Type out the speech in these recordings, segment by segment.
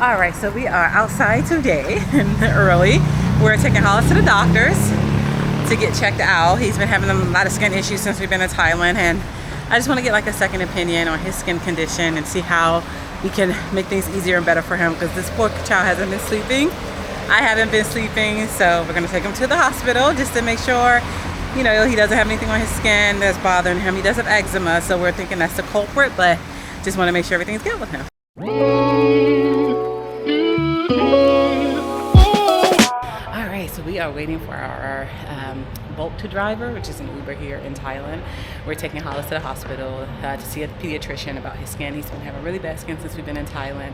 All right, so we are outside today early. We're taking Hollis to the doctor's to get checked out. He's been having a lot of skin issues since we've been in Thailand, and I just want to get like a second opinion on his skin condition and see how we can make things easier and better for him, because this poor child hasn't been sleeping. I haven't been sleeping, so we're gonna take him to the hospital just to make sure, you know, he doesn't have anything on his skin that's bothering him. He does have eczema, so we're thinking that's the culprit, but just want to make sure everything's good with him. So we are waiting for our Bolt to driver, which is an Uber here in Thailand. We're taking Hollis to the hospital to see a pediatrician about his skin. He's been having really bad skin since we've been in Thailand.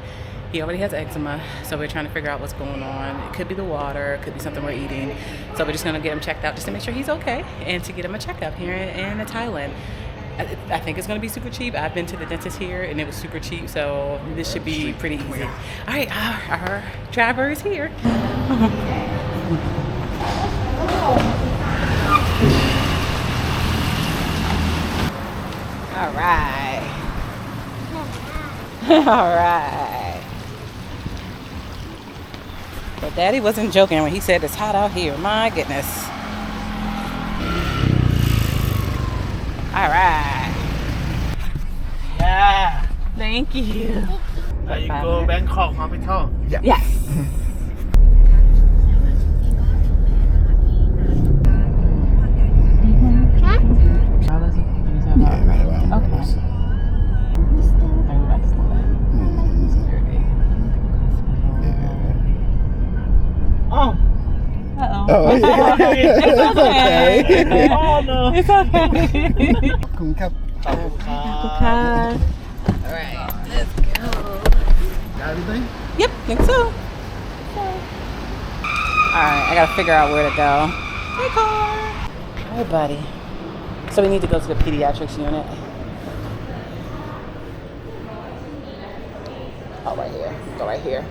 He already has eczema, so we're trying to figure out what's going on. It could be the water, it could be something we're eating. So we're just gonna get him checked out just to make sure he's okay and to get him a checkup here in Thailand. I think it's gonna be super cheap. I've been to the dentist here and it was super cheap, so this should be pretty easy. All right, our driver is here. All right. All right. But Daddy wasn't joking when he said it's hot out here. My goodness. All right. Yeah. Thank you. You go Bangkok hospital. Yeah. Yes. Oh, yeah. It's okay. Oh, no. It's okay. Alright, let's go. got everything? Yep, think so. Alright, I gotta figure out where to go. Hey, car. Hi, buddy. So we need to go to the pediatrics unit. Oh, right here. Go right here.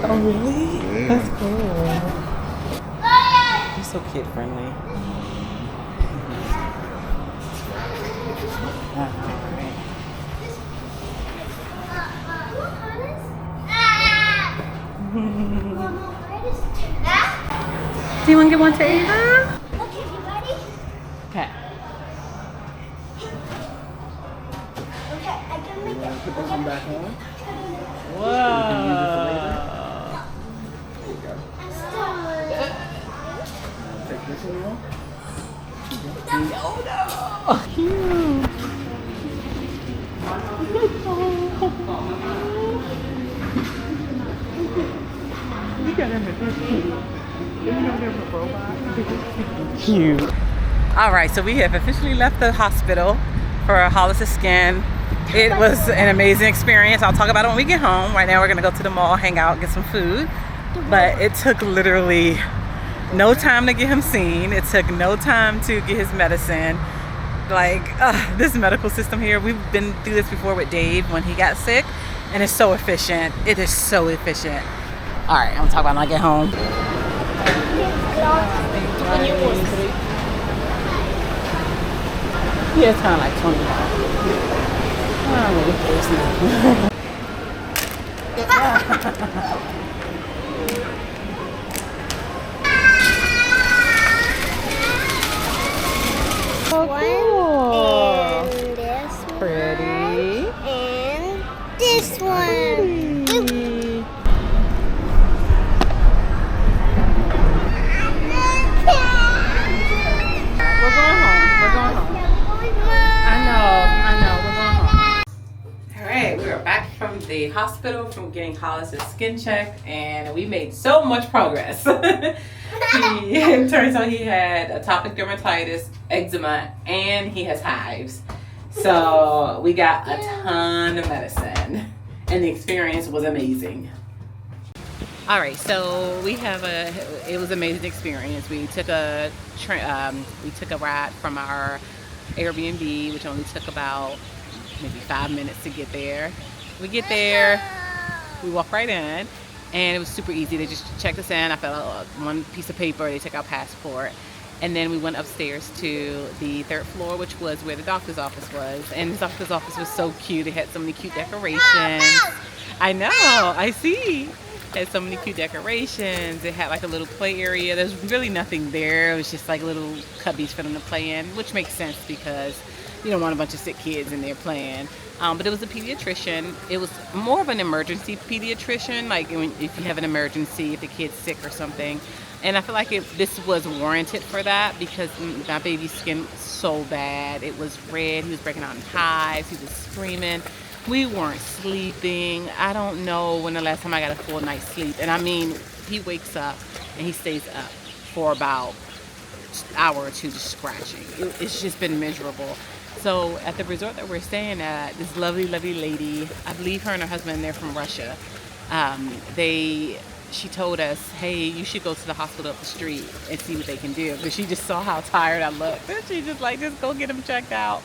Oh, really? Yeah. That's cool. You're so kid friendly. Do you want to get one to Ava? Okay, you ready? Okay. Okay, I can make it. Put this one back on. Whoa. Take this one off. Oh no! Cute. You got him cute. All right, so we have officially left the hospital for Hollis' scan. It was an amazing experience. I'll talk about it when we get home. Right now we're gonna go to the mall, hang out, get some food. But it took literally no time to get him seen. It took no time to get his medicine. Like, this medical system here, we've been through this before with Dave when he got sick, and it's so efficient. It is so efficient. All right, I'm gonna talk about it when I get home. Yeah, it's kind of like 20 miles. Oh, cool. And this Pretty. one. And this one. We're going home. We're going home. I know. We're going home. All right, we are back from the hospital from getting Hollis' skin checked, and we made so much progress. It turns out he had atopic dermatitis, eczema, and he has hives. So we got a ton of medicine, and the experience was amazing. All right, so it was an amazing experience. We took a ride from our Airbnb, which only took about maybe 5 minutes to get there. We get there, we walk right in, and it was super easy. They just checked us in. I filled out one piece of paper. They took our passport. And then we went upstairs to the 3rd floor, which was where the doctor's office was. And the doctor's office was so cute. It had so many cute decorations. I know, I see. It had so many cute decorations. It had like a little play area. There's really nothing there. It was just like little cubbies for them to play in, which makes sense because you don't want a bunch of sick kids in there playing. But it was a pediatrician. It was more of an emergency pediatrician, like if you have an emergency, if the kid's sick or something. And I feel like this was warranted for that because my baby's skin was so bad. It was red. He was breaking out in hives. He was screaming. We weren't sleeping. I don't know when the last time I got a full night's sleep. And I mean, he wakes up and he stays up for about an hour or two just scratching. It's just been miserable. So at the resort that we're staying at, this lovely, lovely lady, I believe her and her husband, they're from Russia. She told us, hey, you should go to the hospital up the street and see what they can do. Because she just saw how tired I looked. And she just like, just go get him checked out.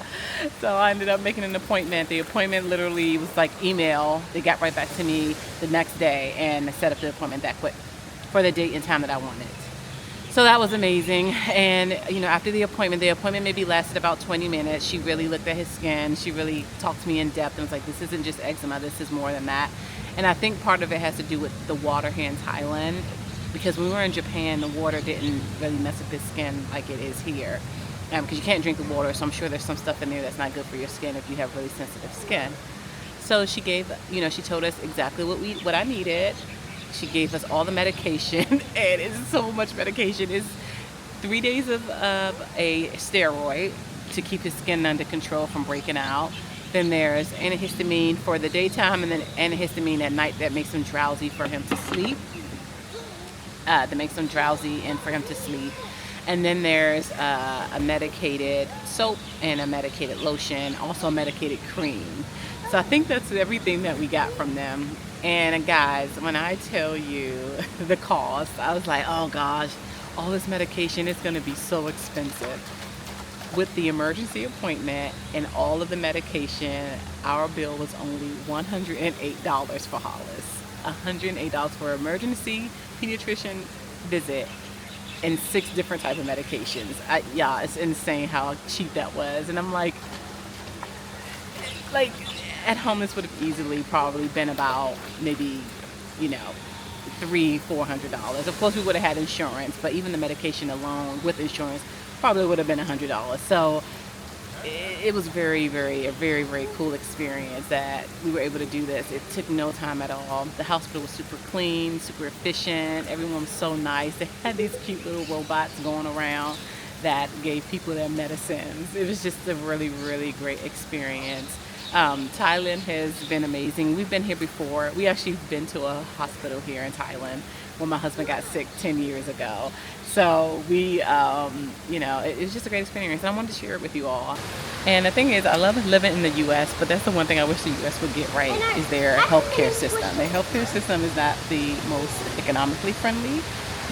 So I ended up making an appointment. The appointment literally was like email. They got right back to me the next day and I set up the appointment that quick for the date and time that I wanted. So that was amazing. And after the appointment maybe lasted about 20 minutes. She really looked at his skin. She really talked to me in depth and was like, this isn't just eczema, this is more than that. And I think part of it has to do with the water here in Thailand, because when we were in Japan, the water didn't really mess with his skin like it is here. Because you can't drink the water, so I'm sure there's some stuff in there that's not good for your skin if you have really sensitive skin. So she gave, she told us exactly what I needed. She gave us all the medication, and it's so much medication. It's 3 days of a steroid to keep his skin under control from breaking out. Then there's antihistamine for the daytime, and then antihistamine at night that makes him drowsy for him to sleep. And then there's a medicated soap and a medicated lotion, also a medicated cream. So I think that's everything that we got from them. And guys, when I tell you the cost, I was like, oh gosh, all this medication is going to be so expensive. With the emergency appointment and all of the medication, our bill was only $108 for Hollis. $108 for an emergency pediatrician visit and 6 different types of medications. It's insane how cheap that was. And I'm like at home this would have easily probably been about maybe, $300-400. Of course we would have had insurance, but even the medication alone with insurance probably would have been $100. So it was a very, very cool experience that we were able to do this. It took no time at all. The hospital was super clean, super efficient. Everyone was so nice. They had these cute little robots going around that gave people their medicines. It was just a really, really great experience. Thailand has been amazing. We've been here before. We actually been to a hospital here in Thailand when my husband got sick 10 years ago. So we, it was just a great experience. And I wanted to share it with you all. And the thing is, I love living in the U.S., but that's the one thing I wish the U.S. would get right is their healthcare system. Their healthcare system is not the most economically friendly,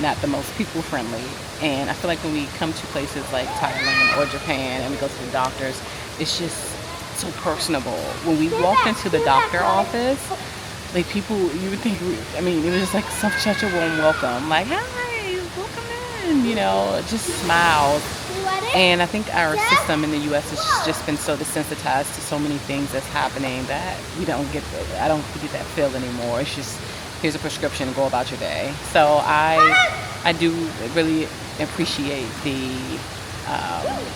not the most people friendly. And I feel like when we come to places like Thailand or Japan and we go to the doctors, it's just so personable. When we walked into the doctor office, like people, you would think, it was just like such a warm welcome. Like, hi, welcome in, just smiles. And I think our system in the U.S. has just been so desensitized to so many things that's happening that I don't get that feel anymore. It's just, here's a prescription, go about your day. So I do really appreciate the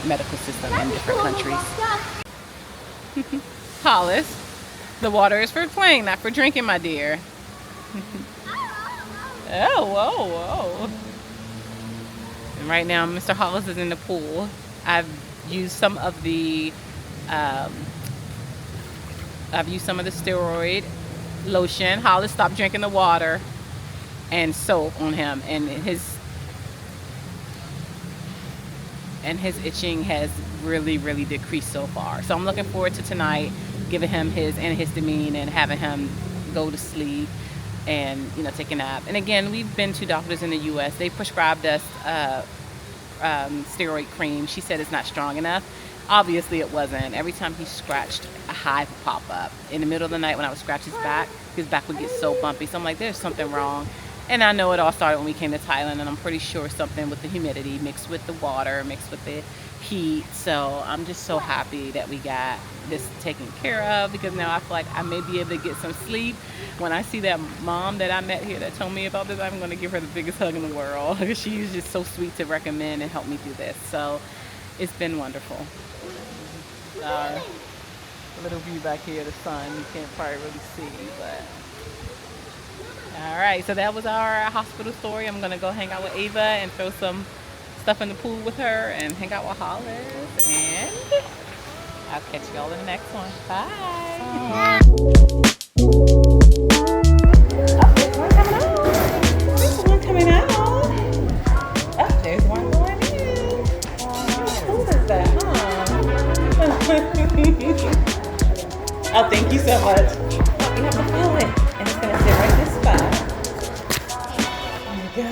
medical system in different countries. Hollis, the water is for playing, not for drinking, my dear. Whoa. And right now, Mr. Hollis is in the pool. I've used some of the steroid lotion. Hollis stopped drinking the water and soap on him, and his itching has really decreased so far. So I'm looking forward to tonight, giving him his antihistamine and having him go to sleep and take a nap. And again, we've been to doctors in the U.S. They prescribed us steroid cream. She said it's not strong enough. Obviously it wasn't. Every time he scratched, a hive would pop up. In the middle of the night when I would scratch his back would get so bumpy. So I'm like, there's something wrong. And I know it all started when we came to Thailand, and I'm pretty sure something with the humidity mixed with the water, mixed with the heat. So I'm just so happy that we got this taken care of, because now I feel like I may be able to get some sleep. When I see that mom that I met here that told me about this, I'm going to give her the biggest hug in the world. She was just so sweet to recommend and help me do this. So it's been wonderful. A little view back here, the sun, you can't probably really see, but all right, so that was our hospital story. I'm gonna go hang out with Ava and throw some stuff in the pool with her and hang out with Hollis, and I'll catch y'all in the next one. Bye. Oh, there's one coming out. Oh, there's one going in. How cool is that, huh? Oh, thank you so much. Oh, you have to feel it, and it's gonna sit right this spot. There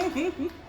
you go.